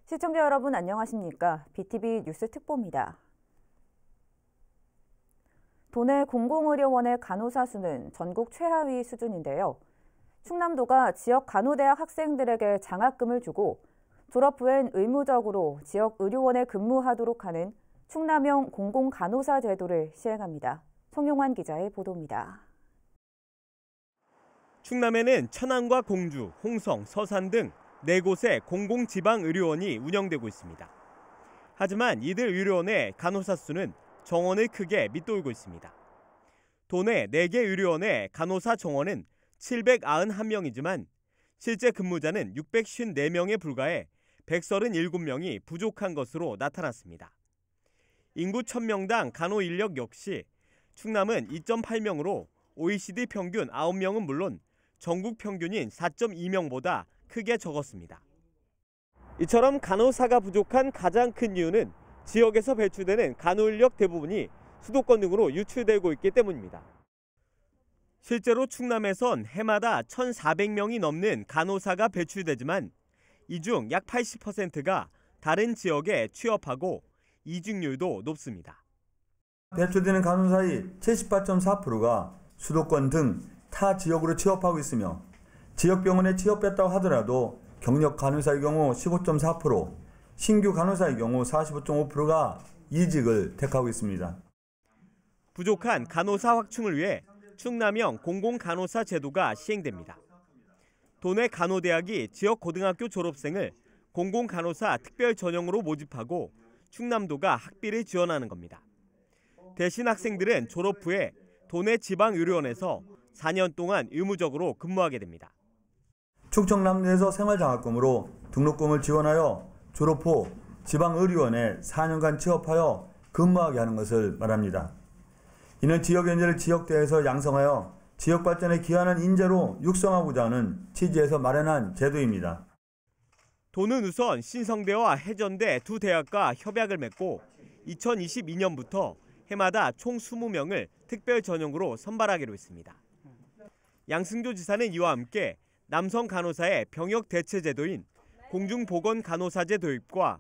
시청자 여러분 안녕하십니까? BTV 뉴스 특보입니다. 도내 공공의료원의 간호사 수는 전국 최하위 수준인데요. 충남도가 지역 간호대학 학생들에게 장학금을 주고 졸업 후엔 의무적으로 지역 의료원에 근무하도록 하는 충남형 공공간호사 제도를 시행합니다. 송용환 기자의 보도입니다. 충남에는 천안과 공주, 홍성, 서산 등 4곳의 공공지방의료원이 운영되고 있습니다. 하지만 이들 의료원의 간호사 수는 정원을 크게 밑돌고 있습니다. 도내 4개 의료원의 간호사 정원은 791명이지만 실제 근무자는 654명에 불과해 137명이 부족한 것으로 나타났습니다. 인구 1000명당 간호 인력 역시 충남은 2.8명으로 OECD 평균 9명은 물론 전국 평균인 4.2명보다 크게 적었습니다. 이처럼 간호사가 부족한 가장 큰 이유는 지역에서 배출되는 간호 인력 대부분이 수도권 등으로 유출되고 있기 때문입니다. 실제로 충남에선 해마다 1,400명이 넘는 간호사가 배출되지만 이 중 약 80%가 다른 지역에 취업하고 이직률도 높습니다. 배출되는 간호사의 78.4%가 수도권 등 타 지역으로 취업하고 있으며 지역병원에 취업했다고 하더라도 경력 간호사의 경우 15.4%, 신규 간호사의 경우 45.5%가 이직을 택하고 있습니다. 부족한 간호사 확충을 위해 충남형 공공간호사 제도가 시행됩니다. 도내 간호대학이 지역 고등학교 졸업생을 공공간호사 특별 전형으로 모집하고 충남도가 학비를 지원하는 겁니다. 대신 학생들은 졸업 후에 도내 지방의료원에서 4년 동안 의무적으로 근무하게 됩니다. 충청남도에서 생활장학금으로 등록금을 지원하여 졸업 후 지방의료원에 4년간 취업하여 근무하게 하는 것을 말합니다. 이는 지역 연재를 지역대에서 양성하여 지역 발전에 기여하는 인재로 육성하고자 하는 취지에서 마련한 제도입니다. 도는 우선 신성대와 해전대 두 대학과 협약을 맺고 2022년부터 해마다 총 20명을 특별 전형으로 선발하기로 했습니다. 양승조 지사는 이와 함께 남성 간호사의 병역 대체 제도인 공중보건간호사제 도입과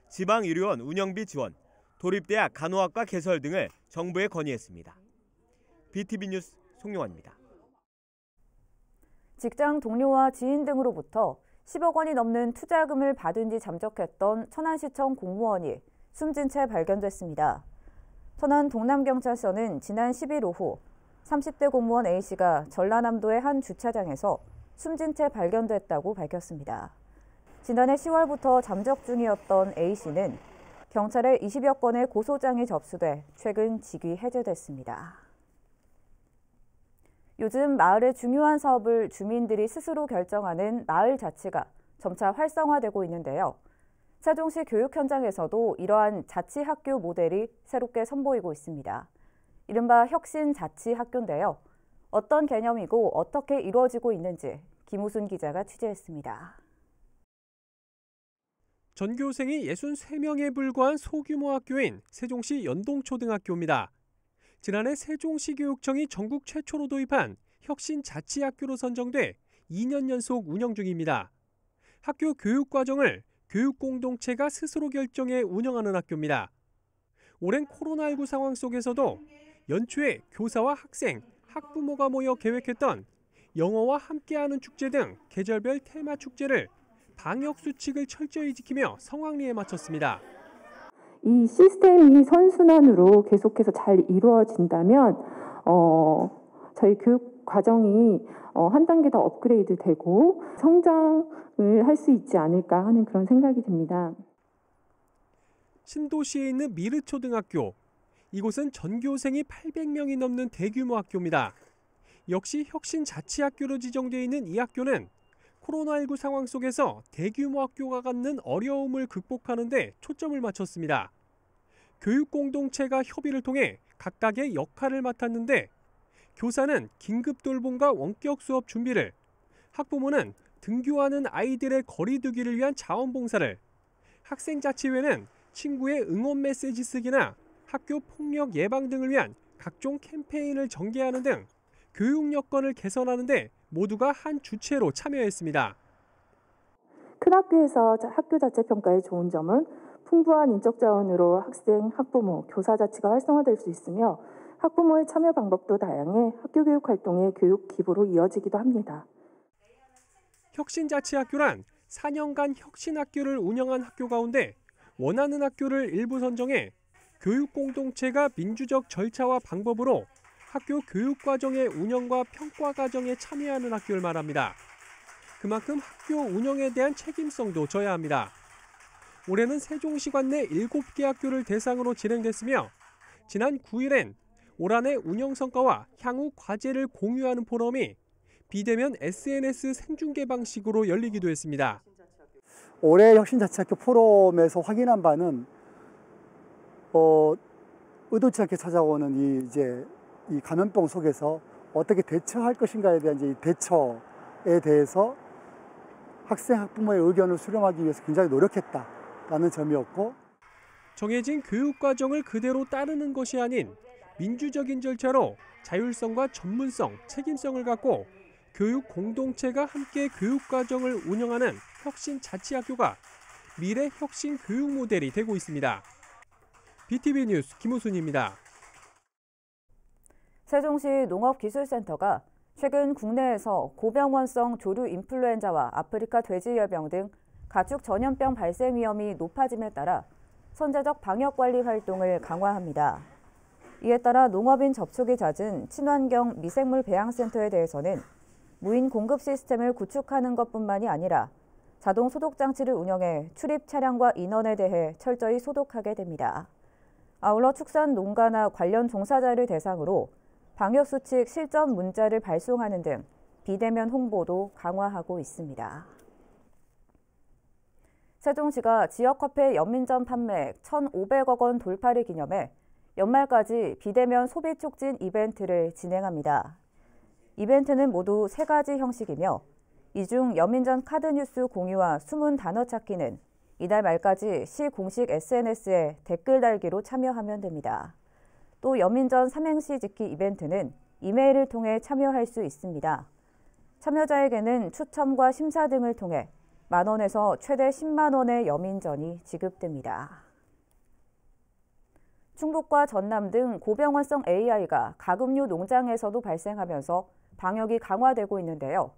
지방의료원 운영비 지원, 도립대학 간호학과 개설 등을 정부에 건의했습니다. BTV 뉴스 송용환입니다. 직장 동료와 지인 등으로부터 10억 원이 넘는 투자금을 받은 뒤 잠적했던 천안시청 공무원이 숨진 채 발견됐습니다. 천안 동남경찰서는 지난 10일 오후 30대 공무원 A씨가 전라남도의 한 주차장에서 숨진 채 발견됐다고 밝혔습니다. 지난해 10월부터 잠적 중이었던 A씨는 경찰에 20여 건의 고소장이 접수돼 최근 직위 해제됐습니다. 요즘 마을의 중요한 사업을 주민들이 스스로 결정하는 마을 자치가 점차 활성화되고 있는데요. 세종시 교육 현장에서도 이러한 자치학교 모델이 새롭게 선보이고 있습니다. 이른바 혁신자치학교인데요. 어떤 개념이고 어떻게 이루어지고 있는지 김우순 기자가 취재했습니다. 전교생이 63명에 불과한 소규모 학교인 세종시 연동초등학교입니다. 지난해 세종시교육청이 전국 최초로 도입한 혁신자치학교로 선정돼 2년 연속 운영 중입니다. 학교 교육과정을 교육공동체가 스스로 결정해 운영하는 학교입니다. 오랜 코로나19 상황 속에서도 연초에 교사와 학생, 학부모가 모여 계획했던 영어와 함께하는 축제 등 계절별 테마 축제를 방역 수칙을 철저히 지키며 성황리에 마쳤습니다. 이 시스템이 선순환으로 계속해서 잘 이루어진다면 저희 교육 과정이 한 단계 더 업그레이드되고 성장을 할 수 있지 않을까 하는 그런 생각이 듭니다. 신도시에 있는 미르초등학교. 이곳은 전교생이 800명이 넘는 대규모 학교입니다. 역시 혁신자치학교로 지정되어 있는 이 학교는 코로나19 상황 속에서 대규모 학교가 갖는 어려움을 극복하는 데 초점을 맞췄습니다. 교육 공동체가 협의를 통해 각각의 역할을 맡았는데 교사는 긴급 돌봄과 원격 수업 준비를, 학부모는 등교하는 아이들의 거리 두기를 위한 자원봉사를, 학생자치회는 친구의 응원 메시지 쓰기나 학교 폭력 예방 등을 위한 각종 캠페인을 전개하는 등 교육 여건을 개선하는 데 모두가 한 주체로 참여했습니다. 큰 학교에서 학교 자체 평가의 좋은 점은 풍부한 인적 자원으로 학생, 학부모, 교사 자치가 활성화될 수 있으며 학부모의 참여 방법도 다양해 학교 교육 활동의 교육 기부로 이어지기도 합니다. 혁신자치학교란 4년간 혁신학교를 운영한 학교 가운데 원하는 학교를 일부 선정해 교육 공동체가 민주적 절차와 방법으로 학교 교육 과정의 운영과 평가 과정에 참여하는 학교를 말합니다. 그만큼 학교 운영에 대한 책임성도 져야 합니다. 올해는 세종시관 내 7개 학교를 대상으로 진행됐으며 지난 9일엔 올 한해 운영 성과와 향후 과제를 공유하는 포럼이 비대면 SNS 생중계 방식으로 열리기도 했습니다. 올해 혁신자치학교 포럼에서 확인한 바는 의도치 않게 찾아오는 이 감염병 속에서 어떻게 대처할 것인가에 대한 이 대처에 대해서 학생, 학부모의 의견을 수렴하기 위해서 굉장히 노력했다라는 점이었고, 정해진 교육 과정을 그대로 따르는 것이 아닌 민주적인 절차로 자율성과 전문성, 책임성을 갖고 교육 공동체가 함께 교육 과정을 운영하는 혁신자치학교가 미래 혁신 교육 모델이 되고 있습니다. BTV 뉴스 김우순입니다. 세종시 농업기술센터가 최근 국내에서 고병원성 조류 인플루엔자와 아프리카 돼지열병 등 가축 전염병 발생 위험이 높아짐에 따라 선제적 방역관리 활동을 강화합니다. 이에 따라 농업인 접촉이 잦은 친환경 미생물 배양센터에 대해서는 무인 공급 시스템을 구축하는 것뿐만이 아니라 자동 소독 장치를 운영해 출입 차량과 인원에 대해 철저히 소독하게 됩니다. 아울러 축산 농가나 관련 종사자를 대상으로 방역수칙 실전 문자를 발송하는 등 비대면 홍보도 강화하고 있습니다. 세종시가 지역화폐 연민전 판매액 1,500억 원 돌파를 기념해 연말까지 비대면 소비 촉진 이벤트를 진행합니다. 이벤트는 모두 3가지 형식이며 이 중 연민전 카드 뉴스 공유와 숨은 단어 찾기는 이달 말까지 시 공식 SNS에 댓글 달기로 참여하면 됩니다. 또 연민전 삼행시 짓기 이벤트는 이메일을 통해 참여할 수 있습니다. 참여자에게는 추첨과 심사 등을 통해 만원에서 최대 10만 원의 연민전이 지급됩니다. 충북과 전남 등 고병원성 AI가 가금류 농장에서도 발생하면서 방역이 강화되고 있는데요.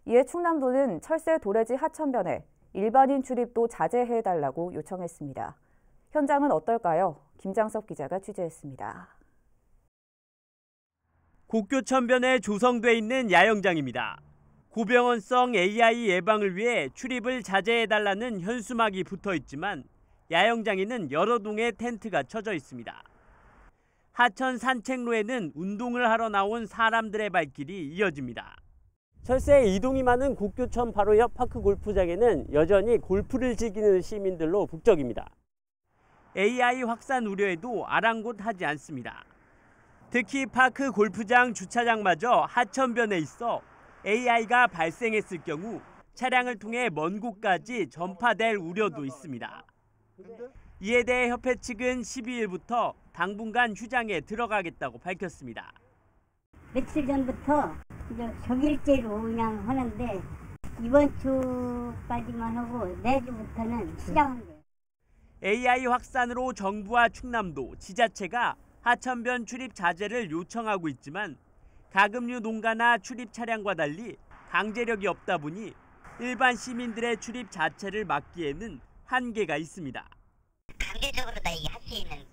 이에 충남도는 철새 도래지 하천변에 일반인 출입도 자제해달라고 요청했습니다. 현장은 어떨까요? 김장섭 기자가 취재했습니다. 곡교천변에 조성돼 있는 야영장입니다. 고병원성 AI 예방을 위해 출입을 자제해달라는 현수막이 붙어 있지만 야영장에는 여러 동의 텐트가 쳐져 있습니다. 하천 산책로에는 운동을 하러 나온 사람들의 발길이 이어집니다. 철새의 이동이 많은 곡교천 바로 옆 파크 골프장에는 여전히 골프를 즐기는 시민들로 북적입니다. AI 확산 우려에도 아랑곳하지 않습니다. 특히 파크 골프장 주차장마저 하천변에 있어 AI가 발생했을 경우 차량을 통해 먼 곳까지 전파될 우려도 있습니다. 이에 대해 협회 측은 12일부터 당분간 휴장에 들어가겠다고 밝혔습니다. 며칠 전부터 적일제로 그냥 하는데 이번 주까지만 하고 내주부터는 시작한 거예요. AI 확산으로 정부와 충남도, 지자체가 하천변 출입 자제를 요청하고 있지만 가금류 농가나 출입 차량과 달리 강제력이 없다 보니 일반 시민들의 출입 자체를 막기에는 한계가 있습니다. 강제적으로 다 이게 할 수 있는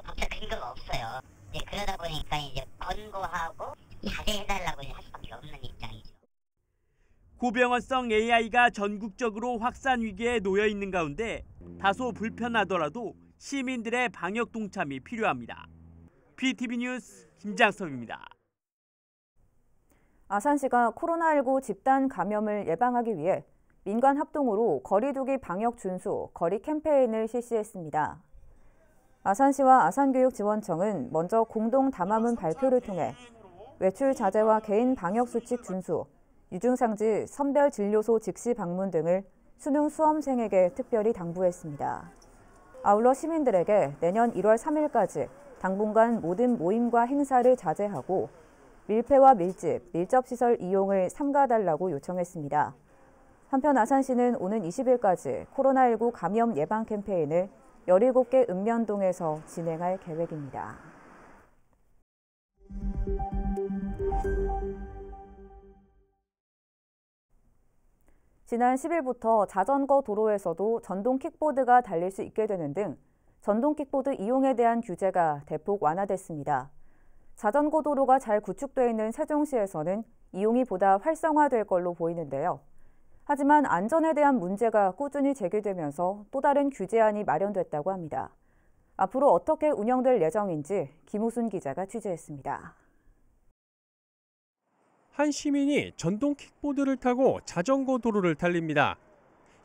법적 근거가 없어요. 그러다 보니까 이제 권고하고 자제해달라고 할 수밖에 없는 입장이죠. 고병원성 AI가 전국적으로 확산 위기에 놓여 있는 가운데 다소 불편하더라도 시민들의 방역 동참이 필요합니다. BTV 뉴스 김장섭입니다. 아산시가 코로나19 집단 감염을 예방하기 위해 민간 합동으로 거리두기 방역 준수, 거리 캠페인을 실시했습니다. 아산시와 아산교육지원청은 먼저 공동 담화문 발표를 통해 외출 자제와 개인 방역 수칙 준수, 유증상지 선별 진료소 직시 방문 등을 수능 수험생에게 특별히 당부했습니다. 아울러 시민들에게 내년 1월 3일까지 당분간 모든 모임과 행사를 자제하고 밀폐와 밀집, 밀접시설 이용을 삼가달라고 요청했습니다. 한편 아산시는 오는 20일까지 코로나19 감염 예방 캠페인을 17개 읍면동에서 진행할 계획입니다. 지난 10일부터 자전거 도로에서도 전동 킥보드가 달릴 수 있게 되는 등 전동 킥보드 이용에 대한 규제가 대폭 완화됐습니다. 자전거 도로가 잘 구축되어 있는 세종시에서는 이용이 보다 활성화될 걸로 보이는데요. 하지만 안전에 대한 문제가 꾸준히 제기되면서 또 다른 규제안이 마련됐다고 합니다. 앞으로 어떻게 운영될 예정인지 김우순 기자가 취재했습니다. 한 시민이 전동 킥보드를 타고 자전거 도로를 달립니다.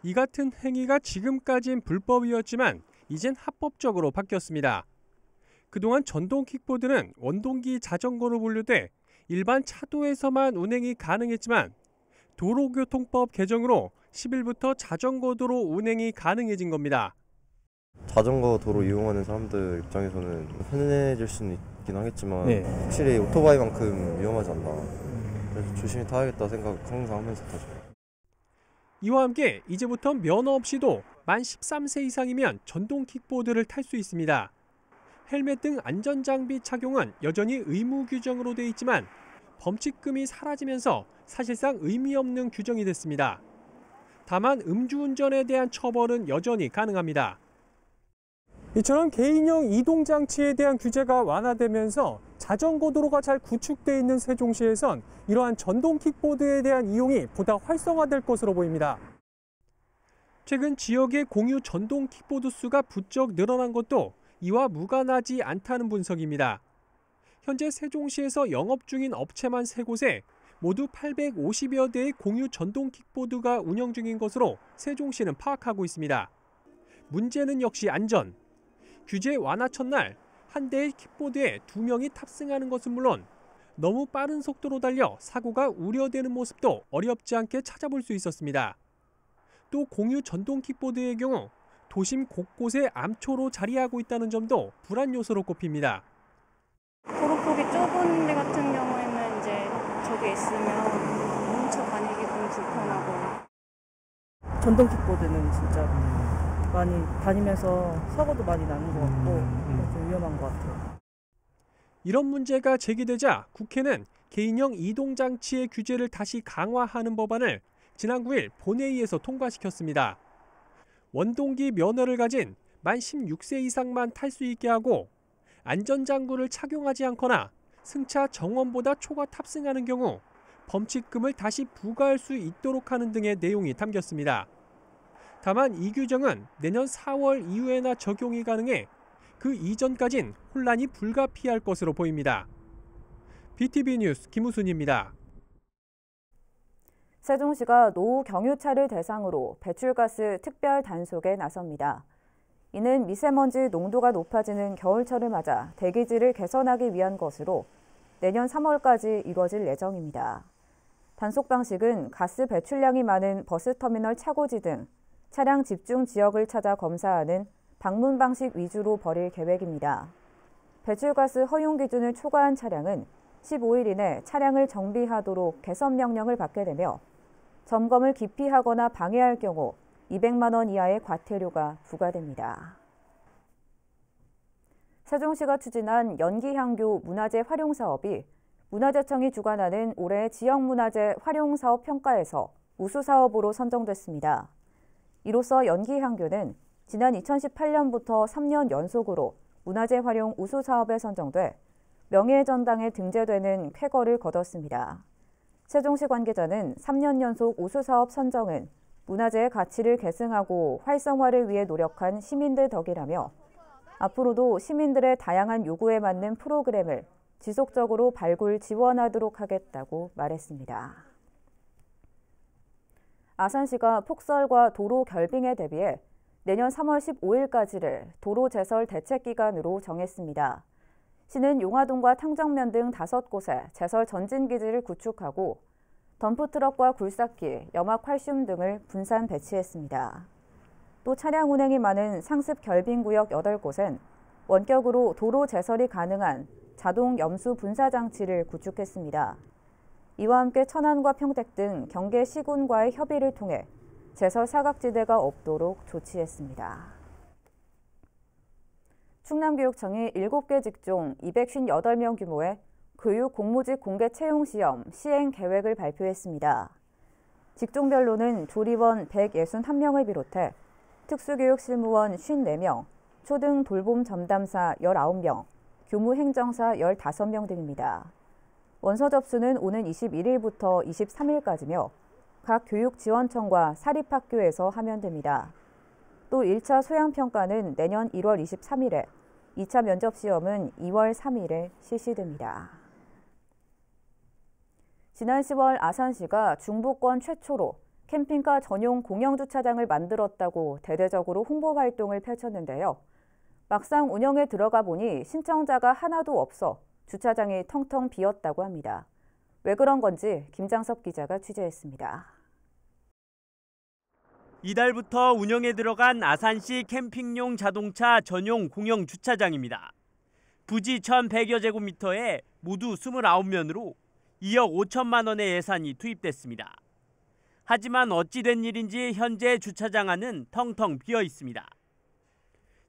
이 같은 행위가 지금까진 불법이었지만 이젠 합법적으로 바뀌었습니다. 그동안 전동 킥보드는 원동기 자전거로 분류돼 일반 차도에서만 운행이 가능했지만 도로교통법 개정으로 10일부터 자전거 도로 운행이 가능해진 겁니다. 자전거 도로 이용하는 사람들 입장에서는 편해질 수는 있긴 하겠지만 확실히 오토바이만큼 위험하지 않나. 그래서 조심히 타야겠다 생각 항상 하면서 타죠. 이와 함께 이제부터 면허 없이도 만 13세 이상이면 전동 킥보드를 탈 수 있습니다. 헬멧 등 안전장비 착용은 여전히 의무 규정으로 돼 있지만 범칙금이 사라지면서 사실상 의미 없는 규정이 됐습니다. 다만 음주운전에 대한 처벌은 여전히 가능합니다. 이처럼 개인형 이동장치에 대한 규제가 완화되면서 자전거 도로가 잘 구축돼 있는 세종시에선 이러한 전동 킥보드에 대한 이용이 보다 활성화될 것으로 보입니다. 최근 지역의 공유 전동 킥보드 수가 부쩍 늘어난 것도 이와 무관하지 않다는 분석입니다. 현재 세종시에서 영업 중인 업체만 3곳에 모두 850여 대의 공유 전동 킥보드가 운영 중인 것으로 세종시는 파악하고 있습니다. 문제는 역시 안전. 규제 완화 첫날 한 대의 킥보드에 2명이 탑승하는 것은 물론 너무 빠른 속도로 달려 사고가 우려되는 모습도 어렵지 않게 찾아볼 수 있었습니다. 또 공유 전동 킥보드의 경우 도심 곳곳에 암초로 자리하고 있다는 점도 불안 요소로 꼽힙니다. 도로폭이 좁은 데 같은 경우에는 이제 저게 있으면 뭉쳐 다니기 좀 불편하고. 전동 킥보드는 진짜 많이 다니면서 사고도 많이 나는 것 같고 좀 위험한 것 같아요. 이런 문제가 제기되자 국회는 개인형 이동장치의 규제를 다시 강화하는 법안을 지난 9일 본회의에서 통과시켰습니다. 원동기 면허를 가진 만 16세 이상만 탈 수 있게 하고 안전장구를 착용하지 않거나 승차 정원보다 초과 탑승하는 경우 범칙금을 다시 부과할 수 있도록 하는 등의 내용이 담겼습니다. 다만 이 규정은 내년 4월 이후에나 적용이 가능해 그 이전까진 혼란이 불가피할 것으로 보입니다. BTV 뉴스 김우순입니다. 세종시가 노후 경유차를 대상으로 배출가스 특별 단속에 나섭니다. 이는 미세먼지 농도가 높아지는 겨울철을 맞아 대기질을 개선하기 위한 것으로 내년 3월까지 이뤄질 예정입니다. 단속 방식은 가스 배출량이 많은 버스터미널 차고지 등 차량 집중 지역을 찾아 검사하는 방문 방식 위주로 벌일 계획입니다. 배출가스 허용 기준을 초과한 차량은 15일 이내 차량을 정비하도록 개선 명령을 받게 되며 점검을 기피하거나 방해할 경우 200만 원 이하의 과태료가 부과됩니다. 세종시가 추진한 연기향교 문화재 활용 사업이 문화재청이 주관하는 올해 지역문화재 활용 사업 평가에서 우수 사업으로 선정됐습니다. 이로써 연기향교는 지난 2018년부터 3년 연속으로 문화재 활용 우수 사업에 선정돼 명예전당에 등재되는 쾌거를 거뒀습니다. 세종시 관계자는 3년 연속 우수 사업 선정은 문화재의 가치를 계승하고 활성화를 위해 노력한 시민들 덕이라며 앞으로도 시민들의 다양한 요구에 맞는 프로그램을 지속적으로 발굴 지원하도록 하겠다고 말했습니다. 아산시가 폭설과 도로 결빙에 대비해 내년 3월 15일까지를 도로 제설 대책 기간으로 정했습니다. 시는 용화동과 탕정면 등 5곳에 제설 전진기지를 구축하고 덤프트럭과 굴삭기, 염화칼슘 등을 분산 배치했습니다. 또 차량 운행이 많은 상습 결빙구역 8곳엔 원격으로 도로 제설이 가능한 자동 염수 분사 장치를 구축했습니다. 이와 함께 천안과 평택 등 경계 시군과의 협의를 통해 제설 사각지대가 없도록 조치했습니다. 충남교육청이 7개 직종 258명 규모의 교육 공무직 공개 채용 시험 시행 계획을 발표했습니다. 직종별로는 조리원 161명을 비롯해 특수교육 실무원 54명, 초등 돌봄 전담사 19명, 교무행정사 15명 등입니다. 원서 접수는 오는 21일부터 23일까지며 각 교육지원청과 사립학교에서 하면 됩니다. 또 1차 소양평가는 내년 1월 23일에, 2차 면접시험은 2월 3일에 실시됩니다. 지난 10월 아산시가 중부권 최초로 캠핑카 전용 공영주차장을 만들었다고 대대적으로 홍보 활동을 펼쳤는데요. 막상 운영에 들어가 보니 신청자가 하나도 없어 주차장이 텅텅 비었다고 합니다. 왜 그런 건지 김장섭 기자가 취재했습니다. 이달부터 운영에 들어간 아산시 캠핑용 자동차 전용 공영 주차장입니다. 부지 1,100여 제곱미터에 모두 29면으로 2억 5천만 원의 예산이 투입됐습니다. 하지만 어찌 된 일인지 현재 주차장 안은 텅텅 비어 있습니다.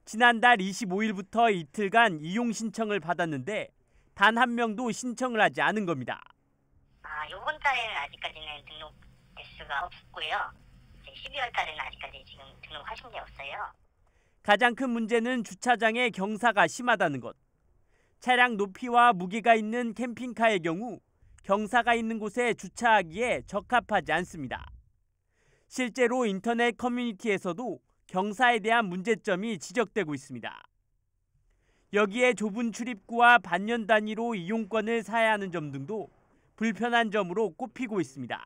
지난달 25일부터 이틀간 이용 신청을 받았는데 단 한 명도 신청을 하지 않은 겁니다. 이번 달에는 아직까지는 등록 대수가 없고요. 12월 달에는 아직까지 지금 등록하신 게 없어요. 가장 큰 문제는 주차장의 경사가 심하다는 것. 차량 높이와 무게가 있는 캠핑카의 경우 경사가 있는 곳에 주차하기에 적합하지 않습니다. 실제로 인터넷 커뮤니티에서도 경사에 대한 문제점이 지적되고 있습니다. 여기에 좁은 출입구와 반년 단위로 이용권을 사야 하는 점 등도 불편한 점으로 꼽히고 있습니다.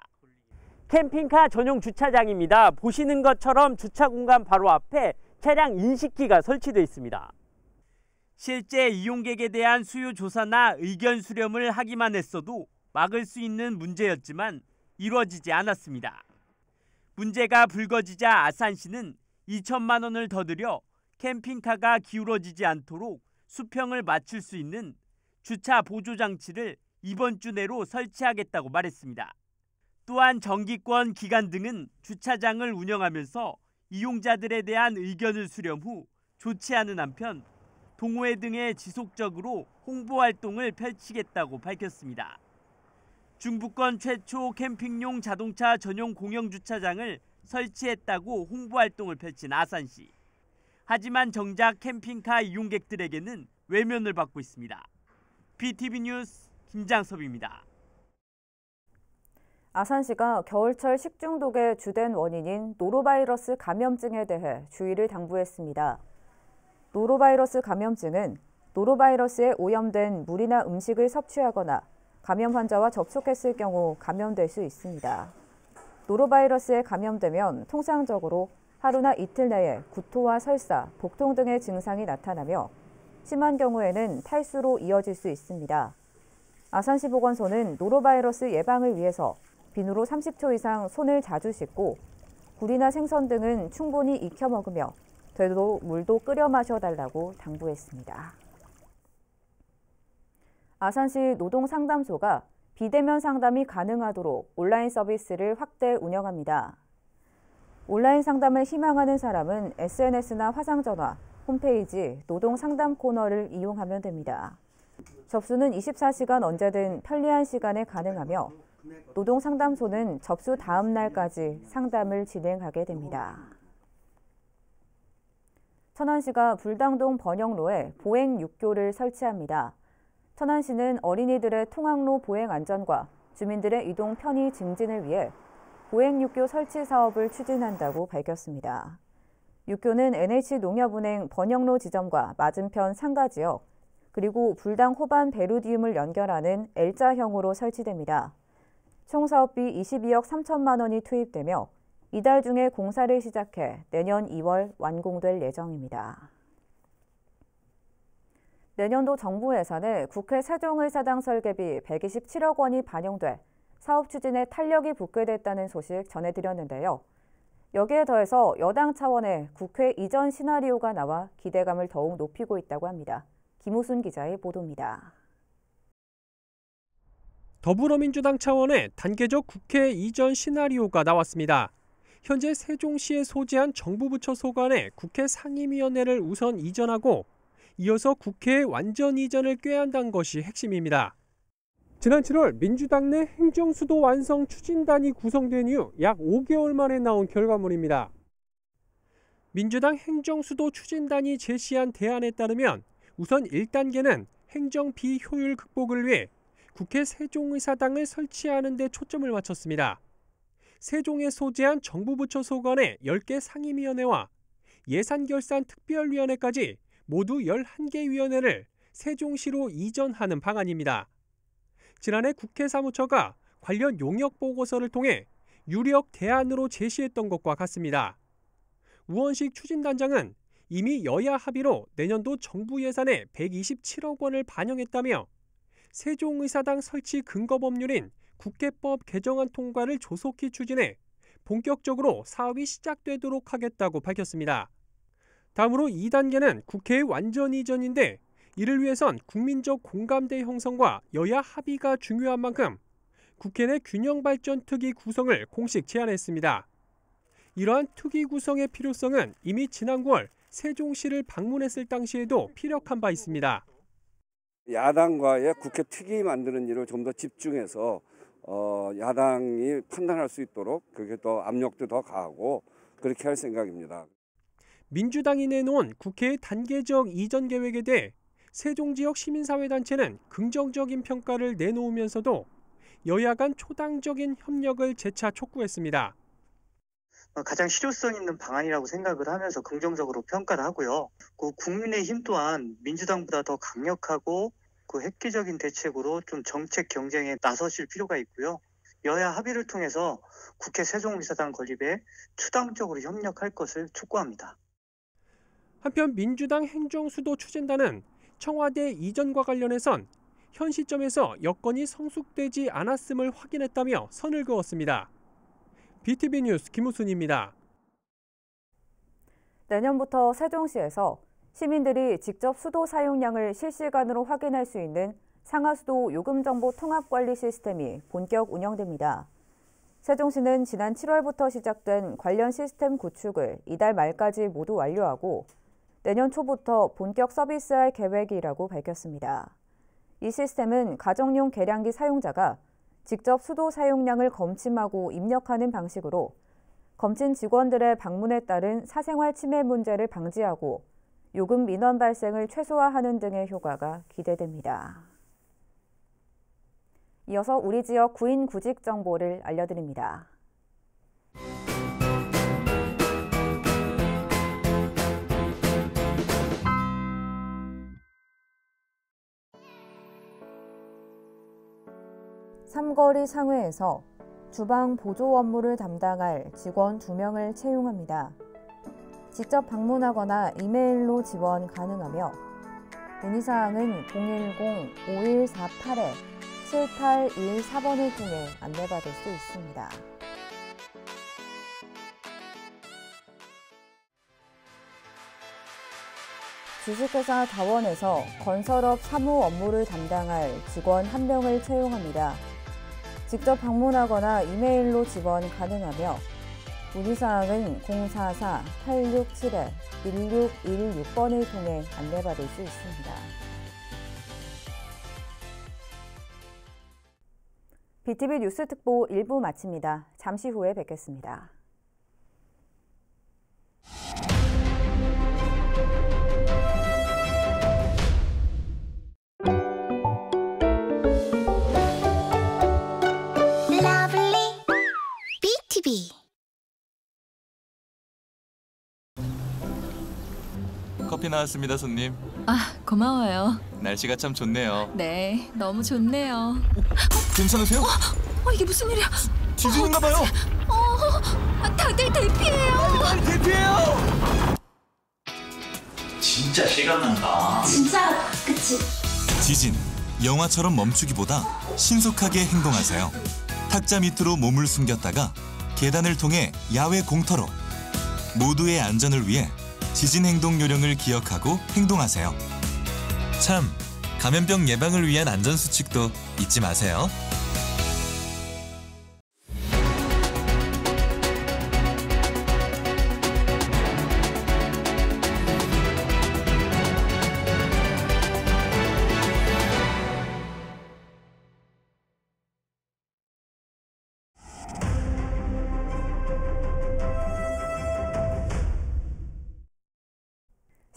캠핑카 전용 주차장입니다. 보시는 것처럼 주차 공간 바로 앞에 차량 인식기가 설치되어 있습니다. 실제 이용객에 대한 수요 조사나 의견 수렴을 하기만 했어도 막을 수 있는 문제였지만 이루어지지 않았습니다. 문제가 불거지자 아산시는 2천만 원을 더 들여 캠핑카가 기울어지지 않도록 수평을 맞출 수 있는 주차 보조 장치를 이번 주 내로 설치하겠다고 말했습니다. 또한 정기권 기간 등은 주차장을 운영하면서 이용자들에 대한 의견을 수렴 후 조치하는 한편 동호회 등에 지속적으로 홍보 활동을 펼치겠다고 밝혔습니다. 중부권 최초 캠핑용 자동차 전용 공영주차장을 설치했다고 홍보 활동을 펼친 아산시. 하지만 정작 캠핑카 이용객들에게는 외면을 받고 있습니다. BTV 뉴스 김장섭입니다. 아산시가 겨울철 식중독의 주된 원인인 노로바이러스 감염증에 대해 주의를 당부했습니다. 노로바이러스 감염증은 노로바이러스에 오염된 물이나 음식을 섭취하거나 감염 환자와 접촉했을 경우 감염될 수 있습니다. 노로바이러스에 감염되면 통상적으로 하루나 이틀 내에 구토와 설사, 복통 등의 증상이 나타나며 심한 경우에는 탈수로 이어질 수 있습니다. 아산시 보건소는 노로바이러스 예방을 위해서 비누로 30초 이상 손을 자주 씻고 굴이나 생선 등은 충분히 익혀 먹으며 되도록 물도 끓여 마셔달라고 당부했습니다. 아산시 노동상담소가 비대면 상담이 가능하도록 온라인 서비스를 확대 운영합니다. 온라인 상담을 희망하는 사람은 SNS나 화상전화, 홈페이지, 노동상담 코너를 이용하면 됩니다. 접수는 24시간 언제든 편리한 시간에 가능하며 노동상담소는 접수 다음 날까지 상담을 진행하게 됩니다. 천안시가 불당동 번영로에 보행 육교를 설치합니다. 천안시는 어린이들의 통학로 보행 안전과 주민들의 이동 편의 증진을 위해 보행 육교 설치 사업을 추진한다고 밝혔습니다. 육교는 NH농협은행 번영로 지점과 맞은편 상가지역, 그리고 불당 호반 베루디움을 연결하는 L자형으로 설치됩니다. 총 사업비 22억 3천만 원이 투입되며 이달 중에 공사를 시작해 내년 2월 완공될 예정입니다. 내년도 정부 예산에 국회 세종의사당 설계비 127억 원이 반영돼 사업 추진에 탄력이 붙게 됐다는 소식 전해드렸는데요. 여기에 더해서 여당 차원의 국회 이전 시나리오가 나와 기대감을 더욱 높이고 있다고 합니다. 김우순 기자의 보도입니다. 더불어민주당 차원의 단계적 국회 이전 시나리오가 나왔습니다. 현재 세종시에 소재한 정부 부처 소관의 국회 상임위원회를 우선 이전하고 이어서 국회의 완전 이전을 꾀한다는 것이 핵심입니다. 지난 7월 민주당 내 행정수도 완성 추진단이 구성된 이후 약 5개월 만에 나온 결과물입니다. 민주당 행정수도 추진단이 제시한 대안에 따르면 우선 1단계는 행정 비효율 극복을 위해 국회 세종의사당을 설치하는 데 초점을 맞췄습니다. 세종에 소재한 정부 부처 소관의 10개 상임위원회와 예산결산특별위원회까지 모두 11개 위원회를 세종시로 이전하는 방안입니다. 지난해 국회 사무처가 관련 용역 보고서를 통해 유력 대안으로 제시했던 것과 같습니다. 우원식 추진단장은 이미 여야 합의로 내년도 정부 예산에 127억 원을 반영했다며 세종의사당 설치 근거 법률인 국회법 개정안 통과를 조속히 추진해 본격적으로 사업이 시작되도록 하겠다고 밝혔습니다. 다음으로 2단계는 국회의 완전 이전인데 이를 위해선 국민적 공감대 형성과 여야 합의가 중요한 만큼 국회 내 균형발전특위 구성을 공식 제안했습니다. 이러한 특위 구성의 필요성은 이미 지난 9월 세종시를 방문했을 당시에도 피력한 바 있습니다. 야당과의 국회 특위 만드는 일을 좀 더 집중해서 야당이 판단할 수 있도록 그렇게 더 압력도 더 가하고 그렇게 할 생각입니다. 민주당이 내놓은 국회의 단계적 이전 계획에 대해 세종지역 시민사회단체는 긍정적인 평가를 내놓으면서도 여야 간 초당적인 협력을 재차 촉구했습니다. 가장 실효성 있는 방안이라고 생각을 하면서 긍정적으로 평가를 하고요. 국민의힘 또한 민주당보다 더 강력하고 획기적인 대책으로 좀 정책 경쟁에 나서실 필요가 있고요. 여야 합의를 통해서 국회 세종의사당 건립에 추당적으로 협력할 것을 촉구합니다. 한편 민주당 행정수도 추진단은 청와대 이전과 관련해선 현 시점에서 여건이 성숙되지 않았음을 확인했다며 선을 그었습니다. BTV 뉴스 김우순입니다. 내년부터 세종시에서 시민들이 직접 수도 사용량을 실시간으로 확인할 수 있는 상하수도 요금정보 통합관리 시스템이 본격 운영됩니다. 세종시는 지난 7월부터 시작된 관련 시스템 구축을 이달 말까지 모두 완료하고 내년 초부터 본격 서비스할 계획이라고 밝혔습니다. 이 시스템은 가정용 계량기 사용자가 직접 수도 사용량을 검침하고 입력하는 방식으로 검침 직원들의 방문에 따른 사생활 침해 문제를 방지하고 요금 민원 발생을 최소화하는 등의 효과가 기대됩니다. 이어서 우리 지역 구인 구직 정보를 알려드립니다. 삼거리 상회에서 주방 보조 업무를 담당할 직원 2명을 채용합니다. 직접 방문하거나 이메일로 지원 가능하며 문의사항은 010-5148-7814번을 통해 안내받을 수 있습니다. 주식회사 다원에서 건설업 사무 업무를 담당할 직원 1명을 채용합니다. 직접 방문하거나 이메일로 지원 가능하며 문의사항은 044-867-1616번을 통해 안내받을 수 있습니다. BTV 뉴스 특보 1부 마칩니다. 잠시 후에 뵙겠습니다. 커피 나왔습니다, 손님. 아, 고마워요. 날씨가 참 좋네요. 네, 너무 좋네요. 괜찮으세요? 이게 무슨 일이야? 지진인가 봐요. 다들 대피해요. 빨리 대피해요. 진짜 실감난다. 진짜, 그치? 지진, 영화처럼 멈추기보다 신속하게 행동하세요. 탁자 밑으로 몸을 숨겼다가 계단을 통해 야외 공터로. 모두의 안전을 위해 지진 행동 요령을 기억하고 행동하세요. 참, 감염병 예방을 위한 안전수칙도 잊지 마세요.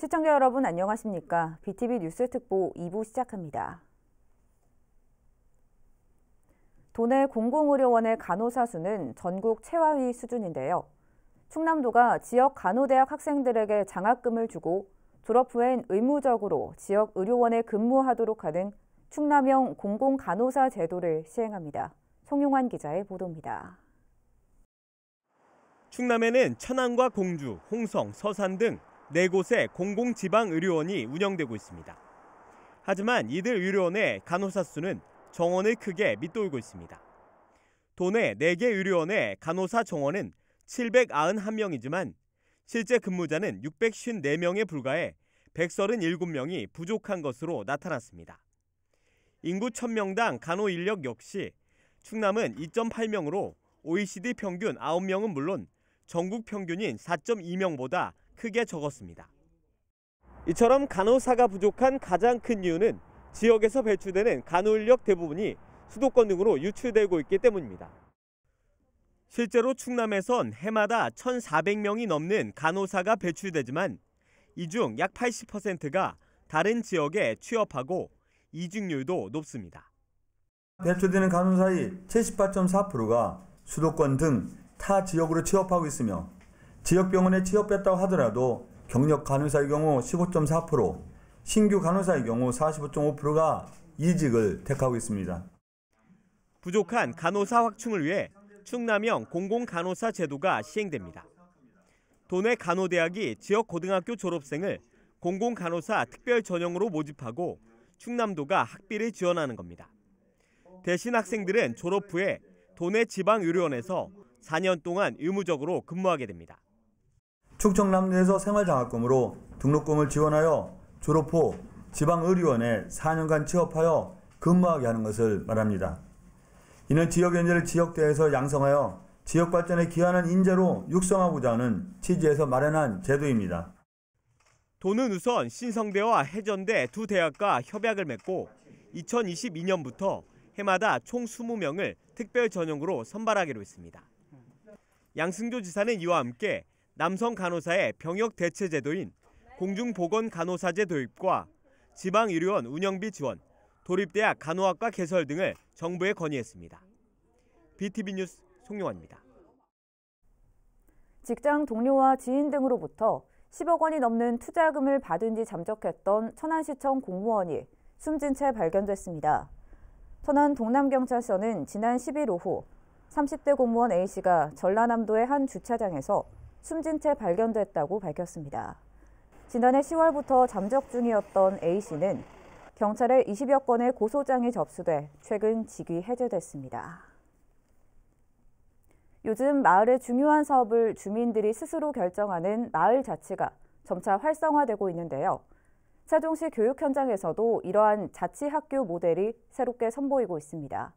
시청자 여러분 안녕하십니까? BTV 뉴스 특보 2부 시작합니다. 도내 공공의료원의 간호사 수는 전국 최하위 수준인데요. 충남도가 지역 간호대학 학생들에게 장학금을 주고 졸업 후엔 의무적으로 지역 의료원에 근무하도록 하는 충남형 공공간호사 제도를 시행합니다. 송용환 기자의 보도입니다. 충남에는 천안과 공주, 홍성, 서산 등 4곳의 공공지방의료원이 운영되고 있습니다. 하지만 이들 의료원의 간호사 수는 정원을 크게 밑돌고 있습니다. 도내 4개 의료원의 간호사 정원은 791명이지만 실제 근무자는 654명에 불과해 137명이 부족한 것으로 나타났습니다. 인구 1000명당 간호 인력 역시 충남은 2.8명으로 OECD 평균 9명은 물론 전국 평균인 4.2명보다 크게 적었습니다. 이처럼 간호사가 부족한 가장 큰 이유는 지역에서 배출되는 간호 인력 대부분이 수도권 등으로 유출되고 있기 때문입니다. 실제로 충남에선 해마다 1,400명이 넘는 간호사가 배출되지만 이 중 약 80%가 다른 지역에 취업하고 이직률도 높습니다. 배출되는 간호사의 78.4%가 수도권 등 타 지역으로 취업하고 있으며 지역병원에 취업했다고 하더라도 경력 간호사의 경우 15.4%, 신규 간호사의 경우 45.5%가 이직을 택하고 있습니다. 부족한 간호사 확충을 위해 충남형 공공간호사 제도가 시행됩니다. 도내 간호대학이 지역 고등학교 졸업생을 공공간호사 특별 전형으로 모집하고 충남도가 학비를 지원하는 겁니다. 대신 학생들은 졸업 후에 도내 지방의료원에서 4년 동안 의무적으로 근무하게 됩니다. 충청남도에서 생활장학금으로 등록금을 지원하여 졸업 후 지방의료원에 4년간 취업하여 근무하게 하는 것을 말합니다. 이는 지역 연재를 지역대에서 양성하여 지역 발전에 기여하는 인재로 육성하고자 하는 취지에서 마련한 제도입니다. 도는 우선 신성대와 해전대 두 대학과 협약을 맺고 2022년부터 해마다 총 20명을 특별 전형으로 선발하기로 했습니다. 양승조 지사는 이와 함께 남성 간호사의 병역 대체 제도인 공중보건간호사제 도입과 지방의료원 운영비 지원, 도립대학 간호학과 개설 등을 정부에 건의했습니다. BTV 뉴스 송용환입니다. 직장 동료와 지인 등으로부터 10억 원이 넘는 투자금을 받은 뒤 잠적했던 천안시청 공무원이 숨진 채 발견됐습니다. 천안 동남경찰서는 지난 10일 오후 30대 공무원 A씨가 전라남도의 한 주차장에서 숨진 채 발견됐다고 밝혔습니다. 지난해 10월부터 잠적 중이었던 A씨는 경찰에 20여 건의 고소장이 접수돼 최근 직위 해제됐습니다. 요즘 마을의 중요한 사업을 주민들이 스스로 결정하는 마을 자치가 점차 활성화되고 있는데요. 세종시 교육 현장에서도 이러한 자치학교 모델이 새롭게 선보이고 있습니다.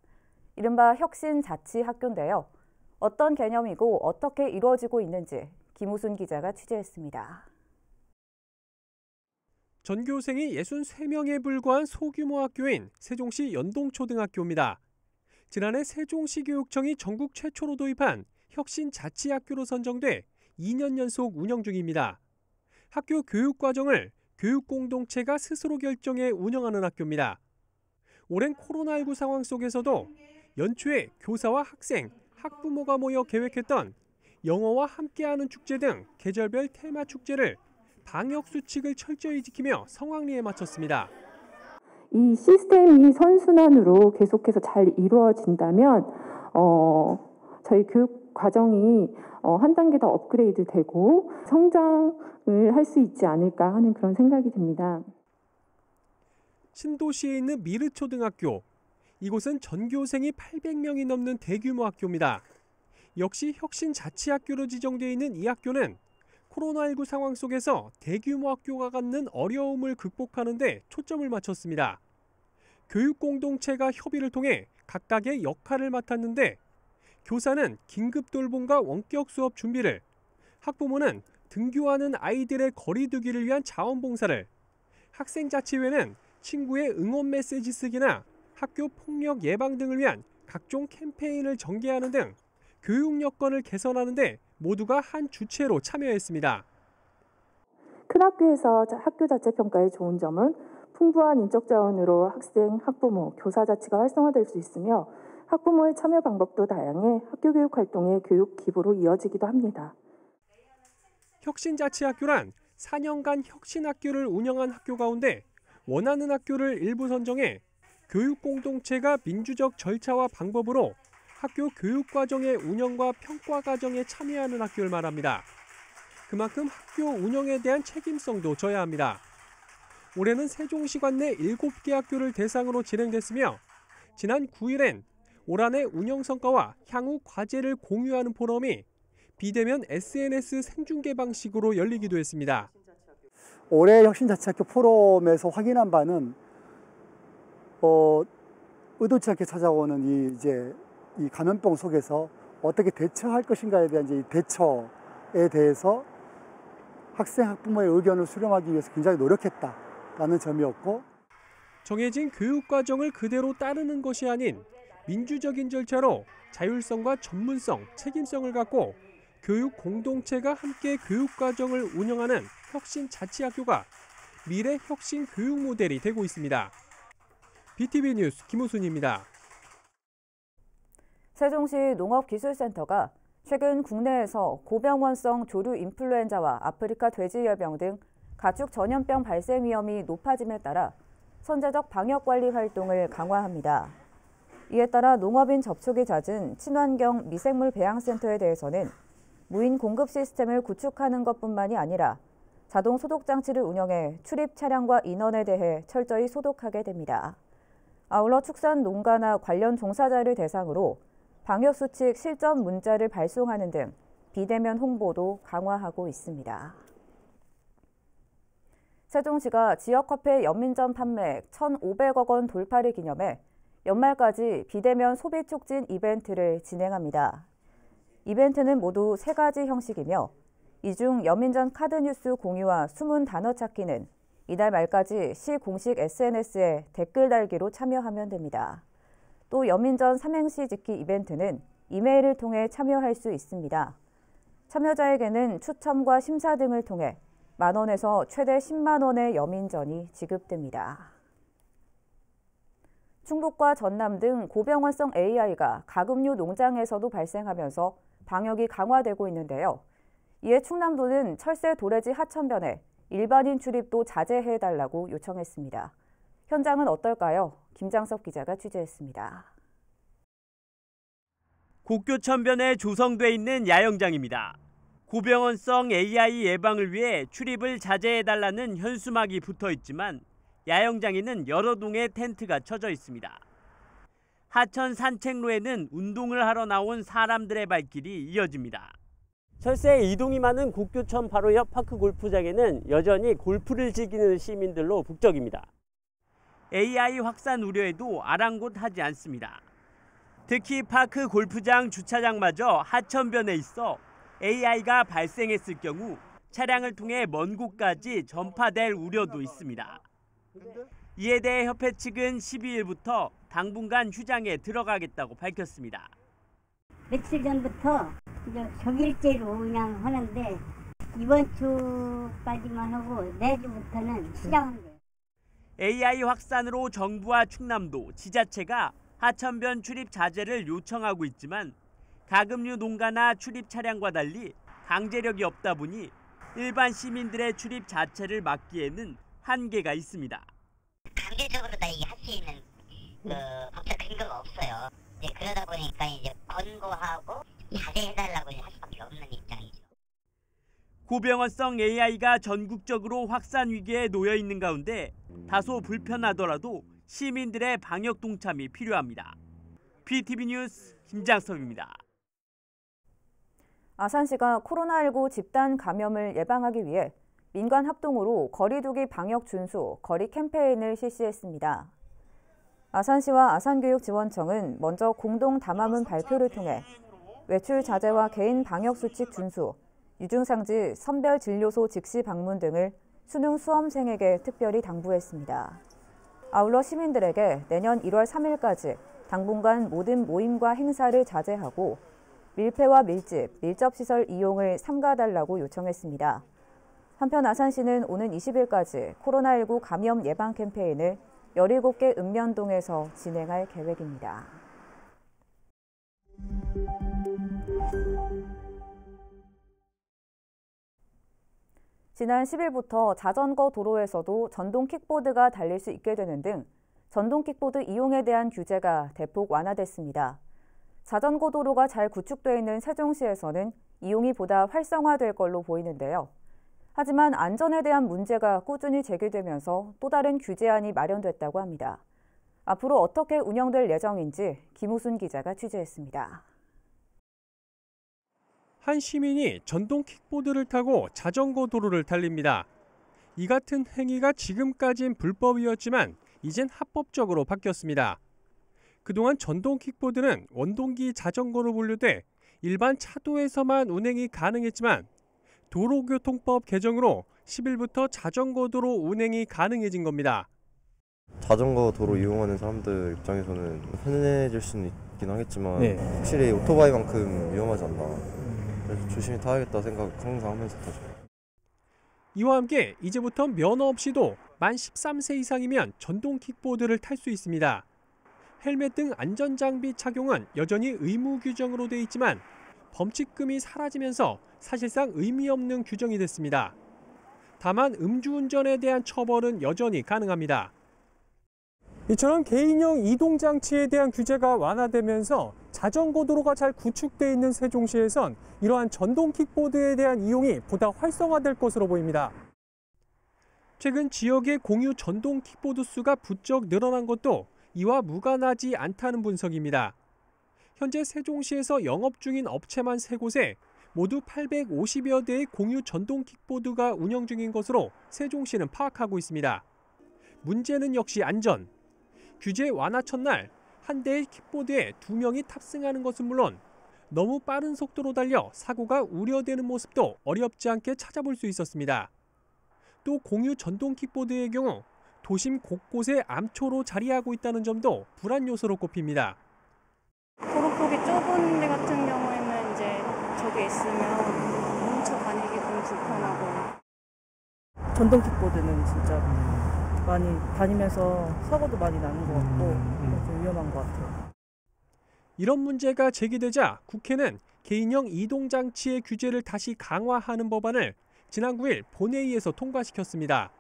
이른바 혁신자치학교인데요. 어떤 개념이고 어떻게 이루어지고 있는지 김우순 기자가 취재했습니다. 전교생이 63명에 불과한 소규모 학교인 세종시 연동초등학교입니다. 지난해 세종시 교육청이 전국 최초로 도입한 혁신자치학교로 선정돼 2년 연속 운영 중입니다. 학교 교육과정을 교육공동체가 스스로 결정해 운영하는 학교입니다. 오랜 코로나19 상황 속에서도 연초에 교사와 학생, 학부모가 모여 계획했던 영어와 함께하는 축제 등 계절별 테마 축제를 방역 수칙을 철저히 지키며 성황리에 마쳤습니다. 이 시스템이 선순환으로 계속해서 잘 이루어진다면 저희 교육 과정이 한 단계 더 업그레이드 되고 성장을 할 수 있지 않을까 하는 그런 생각이 듭니다. 신도시에 있는 미르초등학교. 이곳은 전교생이 800명이 넘는 대규모 학교입니다. 역시 혁신자치학교로 지정되어 있는 이 학교는 코로나19 상황 속에서 대규모 학교가 갖는 어려움을 극복하는 데 초점을 맞췄습니다. 교육 공동체가 협의를 통해 각각의 역할을 맡았는데 교사는 긴급 돌봄과 원격 수업 준비를, 학부모는 등교하는 아이들의 거리 두기를 위한 자원봉사를, 학생자치회는 친구의 응원 메시지 쓰기나 학교 폭력 예방 등을 위한 각종 캠페인을 전개하는 등 교육 여건을 개선하는 데 모두가 한 주체로 참여했습니다. 큰 학교에서 학교 자체 평가의 좋은 점은 풍부한 인적 자원으로 학생, 학부모, 교사 자치가 활성화될 수 있으며 학부모의 참여 방법도 다양해 학교 교육 활동의 교육 기부로 이어지기도 합니다. 혁신자치학교란 4년간 혁신학교를 운영한 학교 가운데 원하는 학교를 일부 선정해 교육 공동체가 민주적 절차와 방법으로 학교 교육 과정의 운영과 평가 과정에 참여하는 학교를 말합니다. 그만큼 학교 운영에 대한 책임성도 져야 합니다. 올해는 세종시관 내 7개 학교를 대상으로 진행됐으며 지난 9일엔 올 한 해 운영 성과와 향후 과제를 공유하는 포럼이 비대면 SNS 생중계 방식으로 열리기도 했습니다. 올해 혁신자치학교 포럼에서 확인한 바는 의도치 않게 찾아오는 이 감염병 속에서 어떻게 대처할 것인가에 대한 이 대처에 대해서 학생, 학부모의 의견을 수렴하기 위해서 굉장히 노력했다라는 점이었고, 정해진 교육 과정을 그대로 따르는 것이 아닌 민주적인 절차로 자율성과 전문성, 책임성을 갖고 교육 공동체가 함께 교육 과정을 운영하는 혁신자치학교가 미래 혁신 교육 모델이 되고 있습니다. BTV 뉴스 김우순입니다. 세종시 농업기술센터가 최근 국내에서 고병원성 조류 인플루엔자와 아프리카 돼지열병 등 가축 전염병 발생 위험이 높아짐에 따라 선제적 방역관리 활동을 강화합니다. 이에 따라 농업인 접촉이 잦은 친환경 미생물 배양센터에 대해서는 무인 공급 시스템을 구축하는 것뿐만이 아니라 자동 소독 장치를 운영해 출입 차량과 인원에 대해 철저히 소독하게 됩니다. 아울러 축산 농가나 관련 종사자를 대상으로 방역수칙 실전 문자를 발송하는 등 비대면 홍보도 강화하고 있습니다. 세종시가 지역화폐 연민전 판매액 1,500억 원 돌파를 기념해 연말까지 비대면 소비 촉진 이벤트를 진행합니다. 이벤트는 모두 3가지 형식이며 이 중 연민전 카드 뉴스 공유와 숨은 단어 찾기는 이달 말까지 시 공식 SNS에 댓글 달기로 참여하면 됩니다. 또 연민전 삼행시 짓기 이벤트는 이메일을 통해 참여할 수 있습니다. 참여자에게는 추첨과 심사 등을 통해 만원에서 최대 10만 원의 연민전이 지급됩니다. 충북과 전남 등 고병원성 AI가 가금류 농장에서도 발생하면서 방역이 강화되고 있는데요. 이에 충남도는 철새 도래지 하천변에 일반인 출입도 자제해달라고 요청했습니다. 현장은 어떨까요? 김장섭 기자가 취재했습니다. 국교천변에 조성돼 있는 야영장입니다. 고병원성 AI 예방을 위해 출입을 자제해달라는 현수막이 붙어 있지만 야영장에는 여러 동의 텐트가 쳐져 있습니다. 하천 산책로에는 운동을 하러 나온 사람들의 발길이 이어집니다. 철새 이동이 많은 국교천 바로 옆 파크 골프장에는 여전히 골프를 즐기는 시민들로 북적입니다. AI 확산 우려에도 아랑곳하지 않습니다. 특히 파크 골프장 주차장마저 하천변에 있어 AI가 발생했을 경우 차량을 통해 먼 곳까지 전파될 우려도 있습니다. 이에 대해 협회 측은 12일부터 당분간 휴장에 들어가겠다고 밝혔습니다. 며칠 전부터 적일제로 그냥 하는데 이번 주까지만 하고 내주부터는 시작한 거예요. AI 확산으로 정부와 충남도, 지자체가 하천변 출입 자제를 요청하고 있지만 가금류 농가나 출입 차량과 달리 강제력이 없다 보니 일반 시민들의 출입 자체를 막기에는 한계가 있습니다. 강제적으로 다 이게 할 수 있는 법적 근거가 없어요. 그러다 보니까 이제 권고하고 자제해달라고 할 수밖에 없는 입장이죠. 고병원성 AI가 전국적으로 확산 위기에 놓여 있는 가운데 다소 불편하더라도 시민들의 방역 동참이 필요합니다. BTV 뉴스 김장섭입니다. 아산시가 코로나19 집단 감염을 예방하기 위해 민관 합동으로 거리두기 방역 준수, 거리 캠페인을 실시했습니다. 아산시와 아산교육지원청은 먼저 공동 담화문 발표를 통해 외출 자제와 개인 방역 수칙 준수, 유증상지 선별 진료소 즉시 방문 등을 수능 수험생에게 특별히 당부했습니다. 아울러 시민들에게 내년 1월 3일까지 당분간 모든 모임과 행사를 자제하고 밀폐와 밀집, 밀접시설 이용을 삼가달라고 요청했습니다. 한편 아산시는 오는 20일까지 코로나19 감염 예방 캠페인을 17개 읍면동에서 진행할 계획입니다. 지난 10일부터 자전거 도로에서도 전동 킥보드가 달릴 수 있게 되는 등 전동 킥보드 이용에 대한 규제가 대폭 완화됐습니다. 자전거 도로가 잘 구축되어 있는 세종시에서는 이용이 보다 활성화될 걸로 보이는데요. 하지만 안전에 대한 문제가 꾸준히 제기되면서 또 다른 규제안이 마련됐다고 합니다. 앞으로 어떻게 운영될 예정인지 김우순 기자가 취재했습니다. 한 시민이 전동 킥보드를 타고 자전거 도로를 달립니다. 이 같은 행위가 지금까진 불법이었지만 이젠 합법적으로 바뀌었습니다. 그동안 전동 킥보드는 원동기 자전거로 분류돼 일반 차도에서만 운행이 가능했지만 도로교통법 개정으로 10일부터 자전거 도로 운행이 가능해진 겁니다. 자전거 도로 이용하는 사람들 입장에서는 편해질 수는 있긴 하겠지만 확실히 오토바이만큼 위험하지 않나. 그래서 조심히 타야겠다 생각 항상 하면서 타죠. 이와 함께 이제부터 면허 없이도 만 13세 이상이면 전동 킥보드를 탈 수 있습니다. 헬멧 등 안전장비 착용은 여전히 의무 규정으로 돼 있지만 범칙금이 사라지면서 사실상 의미 없는 규정이 됐습니다. 다만 음주운전에 대한 처벌은 여전히 가능합니다. 이처럼 개인형 이동장치에 대한 규제가 완화되면서 자전거 도로가 잘 구축되어 있는 세종시에선 이러한 전동 킥보드에 대한 이용이 보다 활성화될 것으로 보입니다. 최근 지역의 공유 전동 킥보드 수가 부쩍 늘어난 것도 이와 무관하지 않다는 분석입니다. 현재 세종시에서 영업 중인 업체만 3곳에 모두 850여 대의 공유 전동 킥보드가 운영 중인 것으로 세종시는 파악하고 있습니다. 문제는 역시 안전. 규제 완화 첫날 한 대의 킥보드에 2명이 탑승하는 것은 물론 너무 빠른 속도로 달려 사고가 우려되는 모습도 어렵지 않게 찾아볼 수 있었습니다. 또 공유 전동 킥보드의 경우 도심 곳곳에 암초로 자리하고 있다는 점도 불안 요소로 꼽힙니다. 도로폭이 좁은 데 같은 경우에는 이제 저게 있으면 뭉쳐 다니기 좀 불편하고. 전동 킥보드는 진짜 많이 다니면서 사고도 많이 나는 것 같고 좀 위험한 것 같아요. 이런 문제가 제기되자 국회는 개인형 이동장치의 규제를 다시 강화하는 법안을 지난 9일 본회의에서 통과시켰습니다.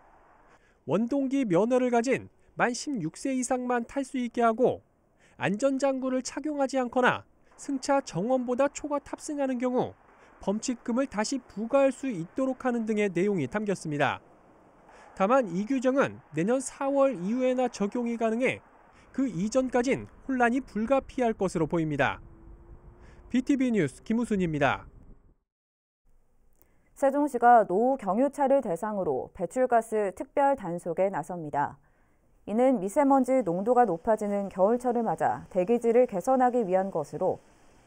원동기 면허를 가진 만 16세 이상만 탈 수 있게 하고 안전장구를 착용하지 않거나 승차 정원보다 초과 탑승하는 경우 범칙금을 다시 부과할 수 있도록 하는 등의 내용이 담겼습니다. 다만 이 규정은 내년 4월 이후에나 적용이 가능해 그 이전까진 혼란이 불가피할 것으로 보입니다. BTV 뉴스 김우순입니다. 세종시가 노후 경유차를 대상으로 배출가스 특별 단속에 나섭니다. 이는 미세먼지 농도가 높아지는 겨울철을 맞아 대기질을 개선하기 위한 것으로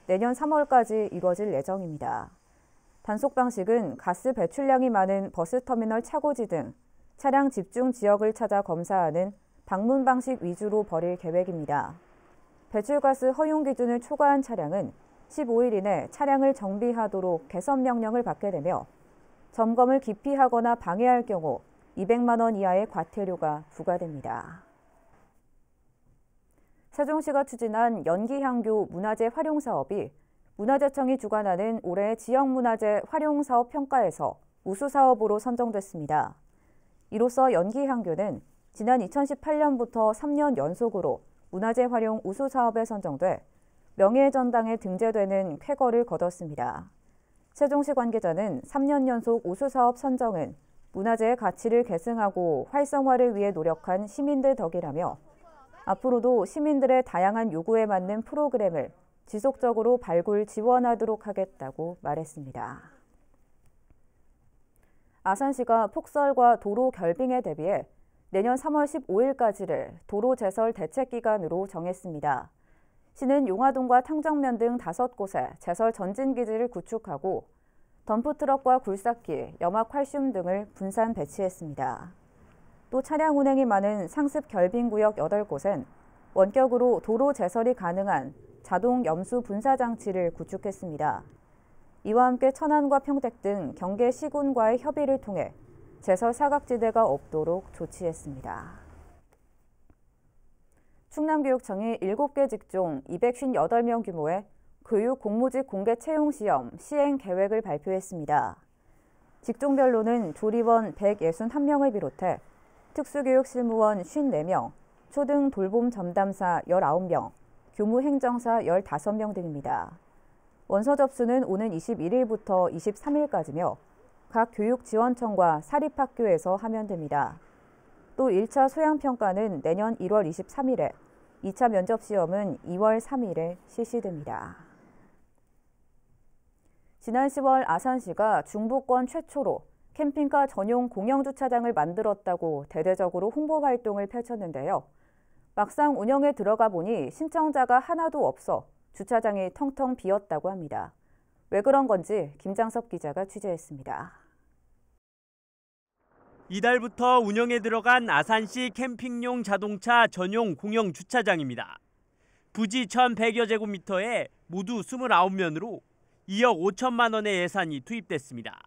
내년 3월까지 이뤄질 예정입니다. 단속 방식은 가스 배출량이 많은 버스터미널 차고지 등 차량 집중 지역을 찾아 검사하는 방문 방식 위주로 벌일 계획입니다. 배출가스 허용 기준을 초과한 차량은 15일 이내 차량을 정비하도록 개선 명령을 받게 되며 점검을 기피하거나 방해할 경우 200만 원 이하의 과태료가 부과됩니다. 세종시가 추진한 연기향교 문화재 활용 사업이 문화재청이 주관하는 올해 지역문화재 활용사업 평가에서 우수사업으로 선정됐습니다. 이로써 연기향교는 지난 2018년부터 3년 연속으로 문화재 활용 우수사업에 선정돼 명예전당에 등재되는 쾌거를 거뒀습니다. 세종시 관계자는 3년 연속 우수사업 선정은 문화재의 가치를 계승하고 활성화를 위해 노력한 시민들 덕이라며 앞으로도 시민들의 다양한 요구에 맞는 프로그램을 지속적으로 발굴 지원하도록 하겠다고 말했습니다. 아산시가 폭설과 도로 결빙에 대비해 내년 3월 15일까지를 도로 제설 대책 기간으로 정했습니다. 시는 용화동과 탕정면 등 5곳에 제설 전진기지를 구축하고 덤프트럭과 굴삭기, 염화칼슘 등을 분산 배치했습니다. 또 차량 운행이 많은 상습 결빙구역 8곳엔 원격으로 도로 제설이 가능한 자동 염수 분사 장치를 구축했습니다. 이와 함께 천안과 평택 등 경계 시군과의 협의를 통해 제설 사각지대가 없도록 조치했습니다. 충남교육청이 7개 직종 258명 규모의 교육 공무직 공개 채용 시험 시행 계획을 발표했습니다. 직종별로는 조리원 161명을 비롯해 특수교육 실무원 54명, 초등 돌봄 전담사 19명, 교무행정사 15명 등입니다. 원서 접수는 오는 21일부터 23일까지며 각 교육지원청과 사립학교에서 하면 됩니다. 또 1차 소양평가는 내년 1월 23일에, 2차 면접시험은 2월 3일에 실시됩니다. 지난 10월 아산시가 중부권 최초로 캠핑카 전용 공영주차장을 만들었다고 대대적으로 홍보 활동을 펼쳤는데요. 막상 운영에 들어가 보니 신청자가 하나도 없어 주차장이 텅텅 비었다고 합니다. 왜 그런 건지 김장섭 기자가 취재했습니다. 이달부터 운영에 들어간 아산시 캠핑용 자동차 전용 공영 주차장입니다. 부지 1,100여 제곱미터에 모두 29면으로 2억 5천만 원의 예산이 투입됐습니다.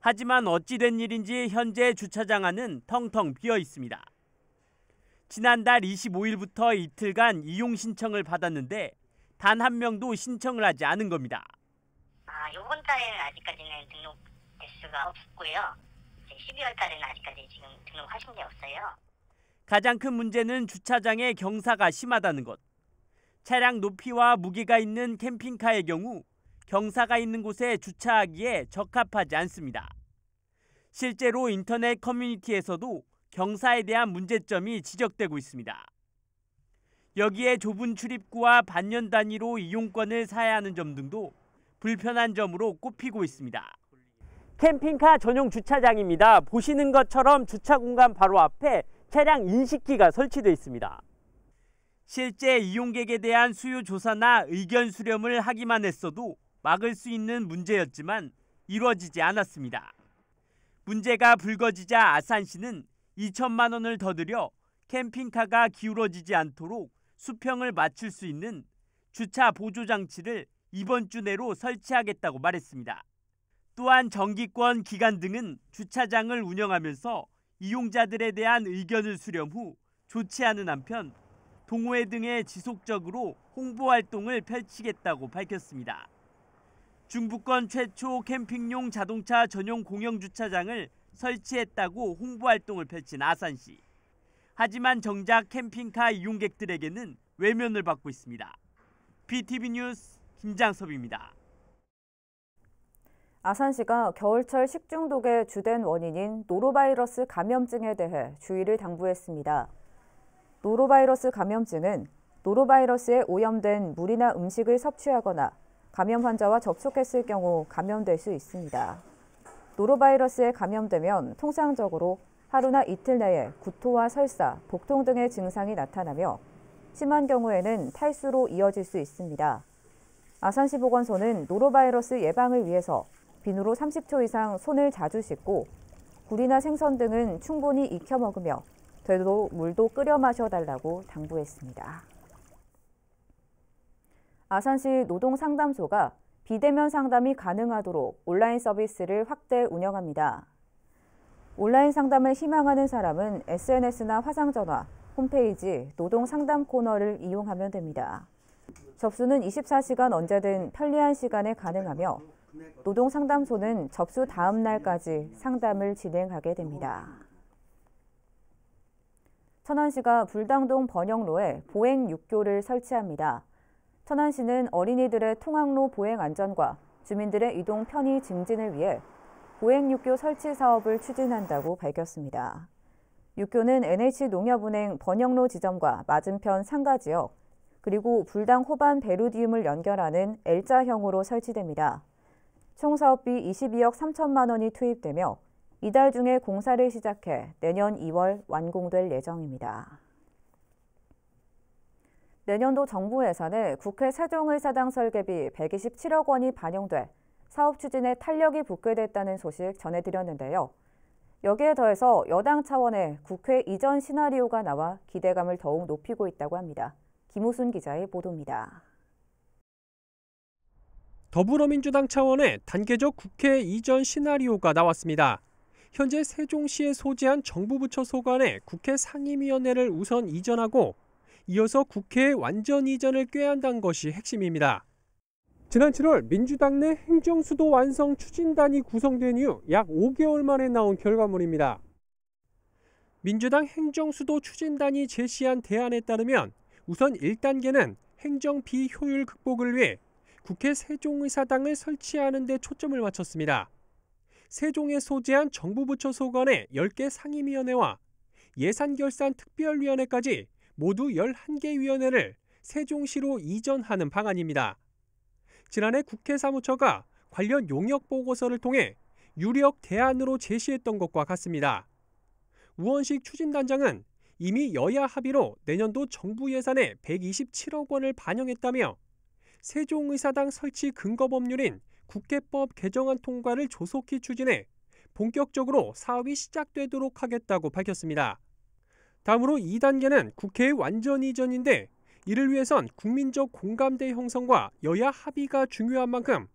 하지만 어찌 된 일인지 현재 주차장 안은 텅텅 비어 있습니다. 지난달 25일부터 이틀간 이용 신청을 받았는데 단 한 명도 신청을 하지 않은 겁니다. 이번 달에는 아직까지는 등록 대수가 없고요. 12월 달에는 아직까지 지금 등록하신 게 없어요. 가장 큰 문제는 주차장의 경사가 심하다는 것. 차량 높이와 무게가 있는 캠핑카의 경우 경사가 있는 곳에 주차하기에 적합하지 않습니다. 실제로 인터넷 커뮤니티에서도 경사에 대한 문제점이 지적되고 있습니다. 여기에 좁은 출입구와 반년 단위로 이용권을 사야 하는 점 등도 불편한 점으로 꼽히고 있습니다. 캠핑카 전용 주차장입니다. 보시는 것처럼 주차 공간 바로 앞에 차량 인식기가 설치되어 있습니다. 실제 이용객에 대한 수요 조사나 의견 수렴을 하기만 했어도 막을 수 있는 문제였지만 이루어지지 않았습니다. 문제가 불거지자 아산시는 2천만 원을 더 들여 캠핑카가 기울어지지 않도록 수평을 맞출 수 있는 주차 보조 장치를 이번 주 내로 설치하겠다고 말했습니다. 또한 정기권 기간 등은 주차장을 운영하면서 이용자들에 대한 의견을 수렴 후 조치하는 한편 동호회 등에 지속적으로 홍보 활동을 펼치겠다고 밝혔습니다. 중부권 최초 캠핑용 자동차 전용 공영주차장을 설치했다고 홍보 활동을 펼친 아산시. 하지만 정작 캠핑카 이용객들에게는 외면을 받고 있습니다. BTV 뉴스 김장섭입니다. 아산시가 겨울철 식중독의 주된 원인인 노로바이러스 감염증에 대해 주의를 당부했습니다. 노로바이러스 감염증은 노로바이러스에 오염된 물이나 음식을 섭취하거나 감염 환자와 접촉했을 경우 감염될 수 있습니다. 노로바이러스에 감염되면 통상적으로 하루나 이틀 내에 구토와 설사, 복통 등의 증상이 나타나며 심한 경우에는 탈수로 이어질 수 있습니다. 아산시 보건소는 노로바이러스 예방을 위해서 비누로 30초 이상 손을 자주 씻고 굴이나 생선 등은 충분히 익혀 먹으며 되도록 물도 끓여 마셔달라고 당부했습니다. 아산시 노동상담소가 비대면 상담이 가능하도록 온라인 서비스를 확대 운영합니다. 온라인 상담을 희망하는 사람은 SNS나 화상전화, 홈페이지, 노동상담 코너를 이용하면 됩니다. 접수는 24시간 언제든 편리한 시간에 가능하며 노동상담소는 접수 다음 날까지 상담을 진행하게 됩니다. 천안시가 불당동 번영로에 보행 육교를 설치합니다. 천안시는 어린이들의 통학로 보행 안전과 주민들의 이동 편의 증진을 위해 보행육교 설치 사업을 추진한다고 밝혔습니다. 육교는 NH농협은행 번영로 지점과 맞은편 상가지역, 그리고 불당 호반 베루디움을 연결하는 L자형으로 설치됩니다. 총 사업비 22억 3천만 원이 투입되며 이달 중에 공사를 시작해 내년 2월 완공될 예정입니다. 내년도 정부 예산에 국회 세종의사당 설계비 127억 원이 반영돼 사업 추진에 탄력이 붙게 됐다는 소식 전해드렸는데요. 여기에 더해서 여당 차원의 국회 이전 시나리오가 나와 기대감을 더욱 높이고 있다고 합니다. 김우순 기자의 보도입니다. 더불어민주당 차원의 단계적 국회 이전 시나리오가 나왔습니다. 현재 세종시에 소재한 정부 부처 소관에 국회 상임위원회를 우선 이전하고 이어서 국회의 완전 이전을 꾀한다는 것이 핵심입니다. 지난 7월 민주당 내 행정수도 완성 추진단이 구성된 이후 약 5개월 만에 나온 결과물입니다. 민주당 행정수도 추진단이 제시한 대안에 따르면 우선 1단계는 행정 비효율 극복을 위해 국회 세종의사당을 설치하는 데 초점을 맞췄습니다. 세종에 소재한 정부 부처 소관의 10개 상임위원회와 예산결산특별위원회까지 모두 11개 위원회를 세종시로 이전하는 방안입니다. 지난해 국회 사무처가 관련 용역 보고서를 통해 유력 대안으로 제시했던 것과 같습니다. 우원식 추진단장은 이미 여야 합의로 내년도 정부 예산에 127억 원을 반영했다며 세종의사당 설치 근거 법률인 국회법 개정안 통과를 조속히 추진해 본격적으로 사업이 시작되도록 하겠다고 밝혔습니다. 다음으로 2단계는 국회의 완전 이전인데 이를 위해선 국민적 공감대 형성과 여야 합의가 중요한 만큼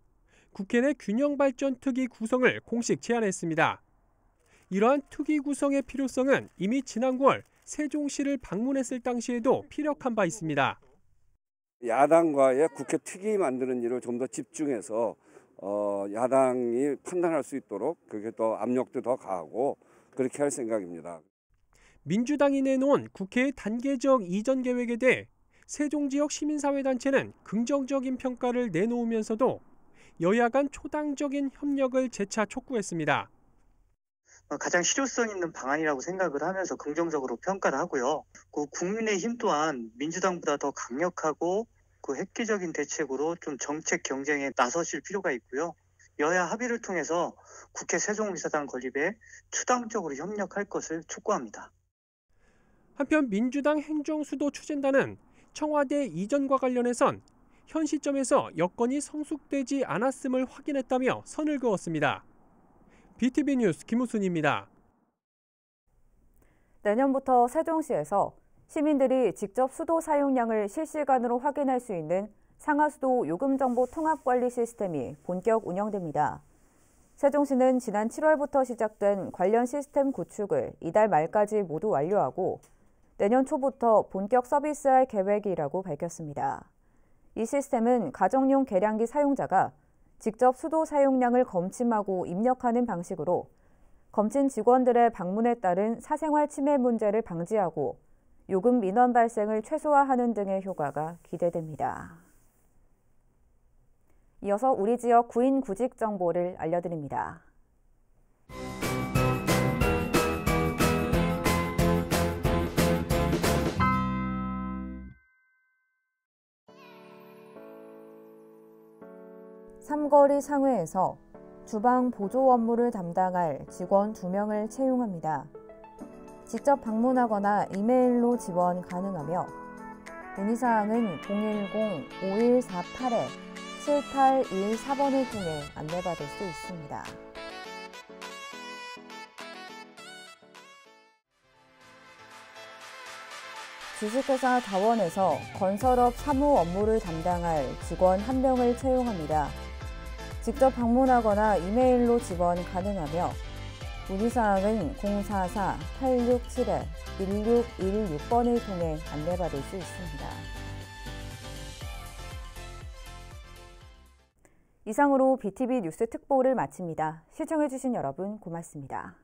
국회 내 균형발전특위 구성을 공식 제안했습니다. 이러한 특위 구성의 필요성은 이미 지난 9월 세종시를 방문했을 당시에도 피력한 바 있습니다. 야당과의 국회 특위 만드는 일을 좀 더 집중해서 야당이 판단할 수 있도록 그렇게 또 압력도 더 가하고 그렇게 할 생각입니다. 민주당이 내놓은 국회의 단계적 이전 계획에 대해 세종지역 시민사회단체는 긍정적인 평가를 내놓으면서도 여야 간 초당적인 협력을 재차 촉구했습니다. 가장 실효성 있는 방안이라고 생각을 하면서 긍정적으로 평가를 하고요. 그 국민의힘 또한 민주당보다 더 강력하고 그 획기적인 대책으로 좀 정책 경쟁에 나서실 필요가 있고요. 여야 합의를 통해서 국회 세종의사당 건립에 추당적으로 협력할 것을 촉구합니다. 한편 민주당 행정수도 추진단은 청와대 이전과 관련해선 현 시점에서 여건이 성숙되지 않았음을 확인했다며 선을 그었습니다. BTV 뉴스 김우순입니다. 내년부터 세종시에서 시민들이 직접 수도 사용량을 실시간으로 확인할 수 있는 상하수도 요금정보 통합관리 시스템이 본격 운영됩니다. 세종시는 지난 7월부터 시작된 관련 시스템 구축을 이달 말까지 모두 완료하고 내년 초부터 본격 서비스할 계획이라고 밝혔습니다. 이 시스템은 가정용 계량기 사용자가 직접 수도 사용량을 검침하고 입력하는 방식으로 검침 직원들의 방문에 따른 사생활 침해 문제를 방지하고 요금 민원 발생을 최소화하는 등의 효과가 기대됩니다. 이어서 우리 지역 구인 구직 정보를 알려드립니다. 삼거리 상회에서 주방 보조 업무를 담당할 직원 2명을 채용합니다. 직접 방문하거나 이메일로 지원 가능하며 문의사항은 010-5148-7814번을 통해 안내받을 수 있습니다. 주식회사 다원에서 건설업 사무 업무를 담당할 직원 1명을 채용합니다. 직접 방문하거나 이메일로 지원 가능하며 문의사항은 044-867-1616번을 통해 안내받을 수 있습니다. 이상으로 BTV 뉴스 특보를 마칩니다. 시청해주신 여러분 고맙습니다.